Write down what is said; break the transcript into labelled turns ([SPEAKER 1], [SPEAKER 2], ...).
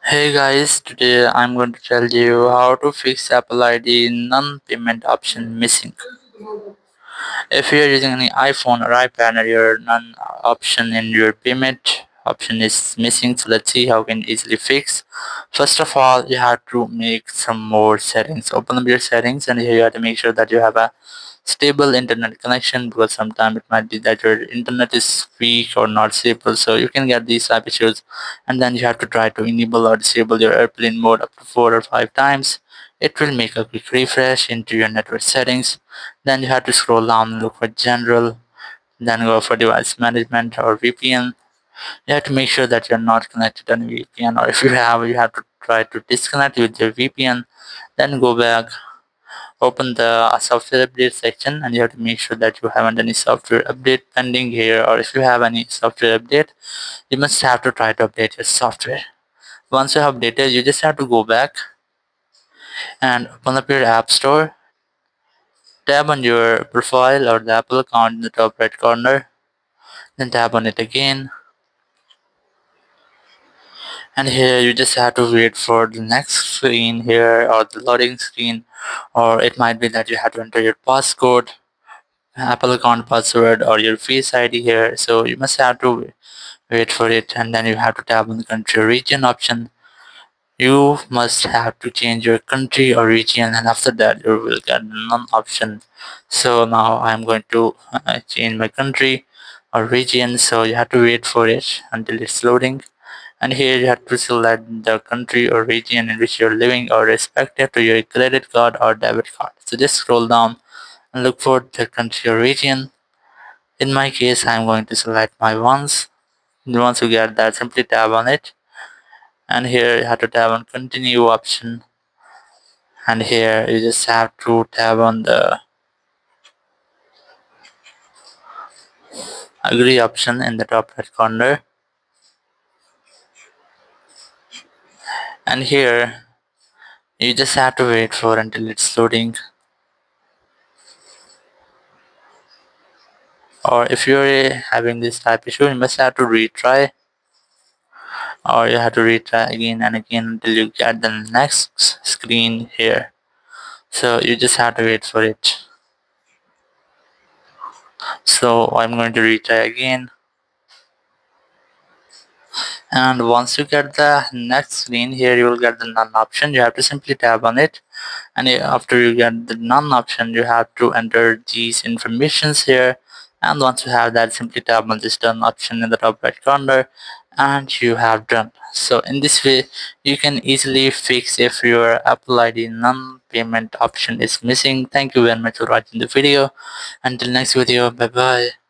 [SPEAKER 1] Hey guys, today I'm going to tell you how to fix Apple ID non-payment option missing. If you're using any iPhone or iPad and your none option in your payment option is missing, so let's see how we can easily fix. First of all, you have to make some more settings. Open up your settings and here you have to make sure that you have a stable internet connection, because sometimes it might be that your internet is weak or not stable, so you can get these type issues. And then you have to try to enable or disable your airplane mode up to 4 or 5 times. It will make a quick refresh into your network settings. Then you have to scroll down and look for general, then go for device management or VPN. You have to make sure that you're not connected on VPN, or if you have, you have to try to disconnect with your VPN. Then go back, open the software update section, and you have to make sure that you haven't any software update pending here, or if you have any software update, you must have to try to update your software. Once you have updated, you just have to go back and open up your app store, tap on your profile or the Apple account in the top right corner, then tap on it again, and here you just have to wait for the next screen here, or the loading screen, or it might be that you have to enter your passcode, Apple account password, or your Face ID here. So you must have to wait for it, and then you have to tap on the country or region option. You must have to change your country or region, and after that you will get none option. So now I'm going to change my country or region, so you have to wait for it until it's loading. And here you have to select the country or region in which you're living, or respective to your credit card or debit card. So just scroll down and look for the country or region. In my case, I'm going to select my ones. Once you get that, simply tap on it, and here you have to tap on continue option, and here you just have to tap on the agree option in the top right corner, and here you just have to wait for until it's loading. Or if you're having this type issue, you must have to retry, or you have to retry again and again until you get the next screen here. So you just have to wait for it. So I'm going to retry again, and once you get the next screen here, you will get the none option. You have to simply tap on it, and after you get the none option, you have to enter these informations here. And once you have that, simply tap on this done option in the top right corner, and you have done. So in this way you can easily fix if your Apple ID non-payment option is missing. Thank you very much for watching the video. Until next video, bye bye.